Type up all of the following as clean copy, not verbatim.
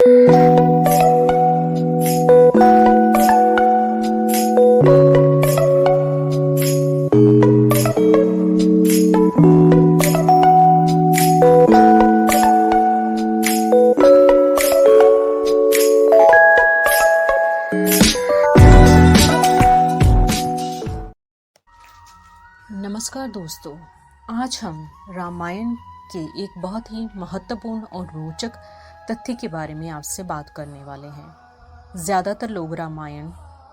नमस्कार दोस्तों, आज हम रामायण के एक बहुत ही महत्वपूर्ण और रोचक तथ्य के बारे में आपसे बात करने वाले हैं। ज़्यादातर लोग रामायण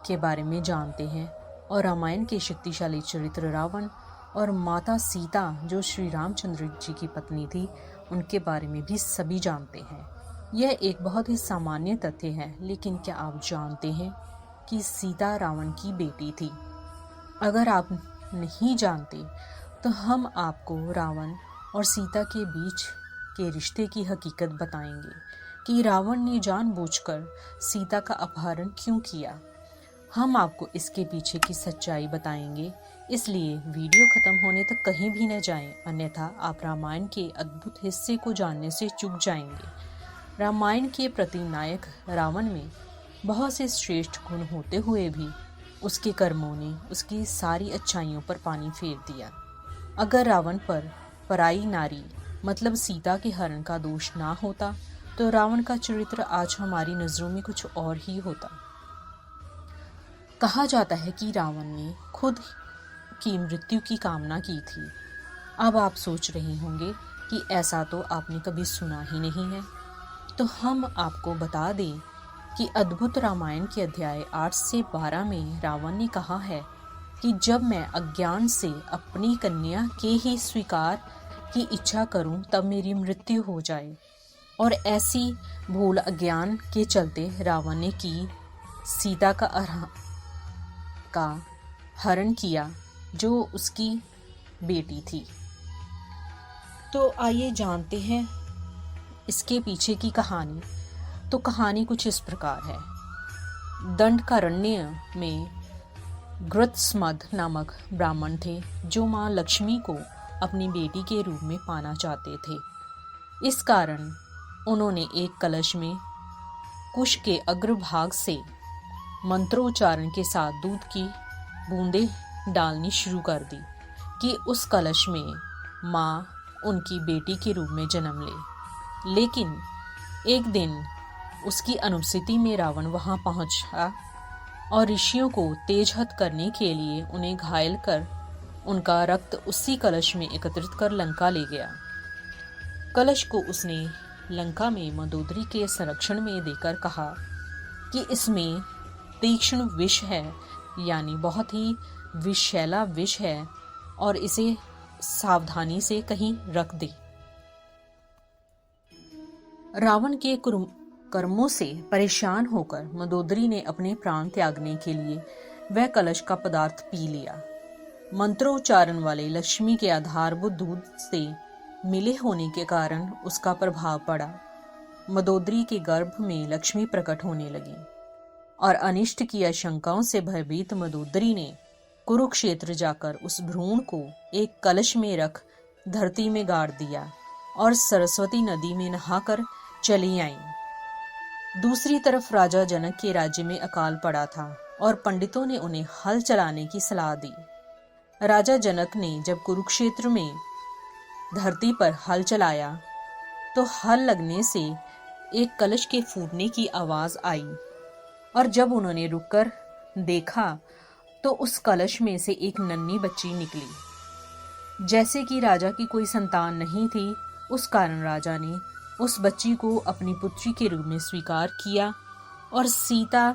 के बारे में जानते हैं और रामायण के शक्तिशाली चरित्र रावण और माता सीता जो श्री रामचंद्र जी की पत्नी थी उनके बारे में भी सभी जानते हैं। यह एक बहुत ही सामान्य तथ्य है, लेकिन क्या आप जानते हैं कि सीता रावण की बेटी थी? अगर आप नहीं जानते तो हम आपको रावण और सीता के बीच के रिश्ते की हकीकत बताएंगे कि रावण ने जानबूझकर सीता का अपहरण क्यों किया। हम आपको इसके पीछे की सच्चाई बताएंगे, इसलिए वीडियो खत्म होने तक कहीं भी न जाएं, अन्यथा आप रामायण के अद्भुत हिस्से को जानने से चूक जाएंगे। रामायण के प्रतिनायक रावण में बहुत से श्रेष्ठ गुण होते हुए भी उसके कर्मों ने उसकी सारी अच्छाइयों पर पानी फेर दिया। अगर रावण पर पराई नारी मतलब सीता के हरण का दोष ना होता तो रावण का चरित्र आज हमारी नजरों में कुछ और ही होता। कहा जाता है कि रावण ने खुद की मृत्यु की कामना की थी। अब आप सोच रहे होंगे कि ऐसा तो आपने कभी सुना ही नहीं है, तो हम आपको बता दें कि अद्भुत रामायण के अध्याय 8 से 12 में रावण ने कहा है कि जब मैं अज्ञान से अपनी कन्या के ही स्वीकार की इच्छा करूं तब मेरी मृत्यु हो जाए। और ऐसी भूल अज्ञान के चलते रावण ने की सीता का हरण किया जो उसकी बेटी थी। तो आइए जानते हैं इसके पीछे की कहानी। तो कहानी कुछ इस प्रकार है। दंडकारण्य में घृतस्मद नामक ब्राह्मण थे जो मां लक्ष्मी को अपनी बेटी के रूप में पाना चाहते थे। इस कारण उन्होंने एक कलश में कुश के अग्रभाग से मंत्रोच्चारण के साथ दूध की बूंदें डालनी शुरू कर दी कि उस कलश में मां उनकी बेटी के रूप में जन्म ले। लेकिन एक दिन उसकी अनुपस्थिति में रावण वहां पहुंचा और ऋषियों को तेजहत करने के लिए उन्हें घायल कर उनका रक्त उसी कलश में एकत्रित कर लंका ले गया। कलश को उसने लंका में मंदोदरी के संरक्षण में देकर कहा कि इसमें तीक्ष्ण विष है, यानी बहुत ही विषैला विष है, और इसे सावधानी से कहीं रख दे। रावण के कर्मों से परेशान होकर मंदोदरी ने अपने प्राण त्यागने के लिए वह कलश का पदार्थ पी लिया। मंत्रोच्चारण वाले लक्ष्मी के आधारभूत दूध से मिले होने के कारण उसका प्रभाव पड़ा। मंदोदरी के गर्भ में लक्ष्मी प्रकट होने लगी और अनिष्ट की आशंकाओं से भयभीत मंदोदरी ने कुरुक्षेत्र जाकर उस भ्रूण को एक कलश में रख धरती में गाड़ दिया और सरस्वती नदी में नहाकर चली आई। दूसरी तरफ राजा जनक के राज्य में अकाल पड़ा था और पंडितों ने उन्हें हल चलाने की सलाह दी। राजा जनक ने जब कुरुक्षेत्र में धरती पर हल चलाया तो हल लगने से एक कलश के फूटने की आवाज आई, और जब उन्होंने रुककर देखा तो उस कलश में से एक नन्ही बच्ची निकली। जैसे कि राजा की कोई संतान नहीं थी, उस कारण राजा ने उस बच्ची को अपनी पुत्री के रूप में स्वीकार किया और सीता,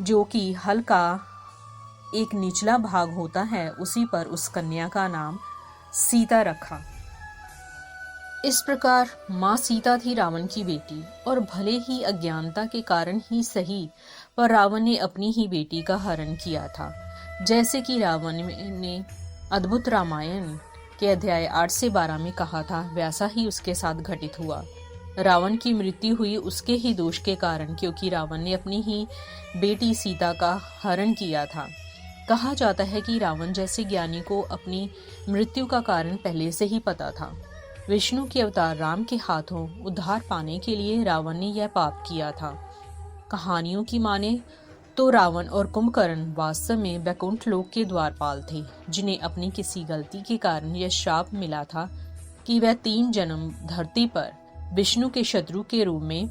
जो कि हल का एक निचला भाग होता है, उसी पर उस कन्या का नाम सीता रखा। इस प्रकार माँ सीता थी रावण की बेटी, और भले ही अज्ञानता के कारण ही सही, पर रावण ने अपनी ही बेटी का हरण किया था। जैसे कि रावण ने अद्भुत रामायण के अध्याय 8 से 12 में कहा था, वैसा ही उसके साथ घटित हुआ। रावण की मृत्यु हुई उसके ही दोष के कारण, क्योंकि रावण ने अपनी ही बेटी सीता का हरण किया था। कहा जाता है कि रावण जैसे ज्ञानी को अपनी मृत्यु का कारण पहले से ही पता था। विष्णु के अवतार राम के हाथों उद्धार पाने के लिए रावण ने यह पाप किया था। कहानियों की माने तो रावण और कुंभकर्ण वास्तव में वैकुंठ लोक के द्वारपाल थे, जिन्हें अपनी किसी गलती के कारण यह श्राप मिला था कि वह 3 जन्म धरती पर विष्णु के शत्रु के रूप में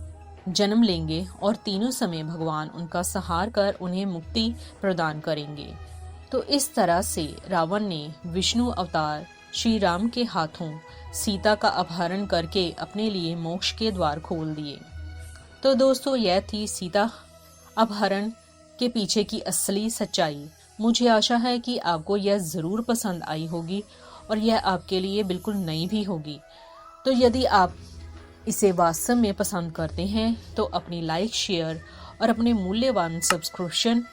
जन्म लेंगे और तीनों समय भगवान उनका संहार कर उन्हें मुक्ति प्रदान करेंगे। तो इस तरह से रावण ने विष्णु अवतार श्री राम के हाथों सीता का अपहरण करके अपने लिए मोक्ष के द्वार खोल दिए। तो दोस्तों, यह थी सीता अपहरण के पीछे की असली सच्चाई। मुझे आशा है कि आपको यह ज़रूर पसंद आई होगी और यह आपके लिए बिल्कुल नई भी होगी। तो यदि आप इसे वास्तव में पसंद करते हैं तो अपनी लाइक, शेयर और अपने मूल्यवान सब्सक्रिप्शन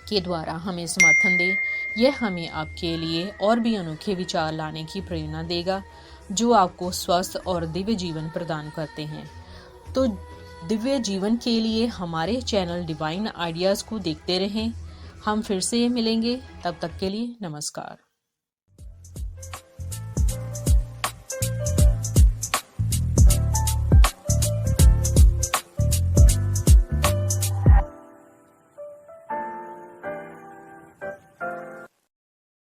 के द्वारा हमें समर्थन दें। यह हमें आपके लिए और भी अनोखे विचार लाने की प्रेरणा देगा, जो आपको स्वस्थ और दिव्य जीवन प्रदान करते हैं। तो दिव्य जीवन के लिए हमारे चैनल डिवाइन आइडियाज़ को देखते रहें। हम फिर से मिलेंगे, तब तक के लिए नमस्कार।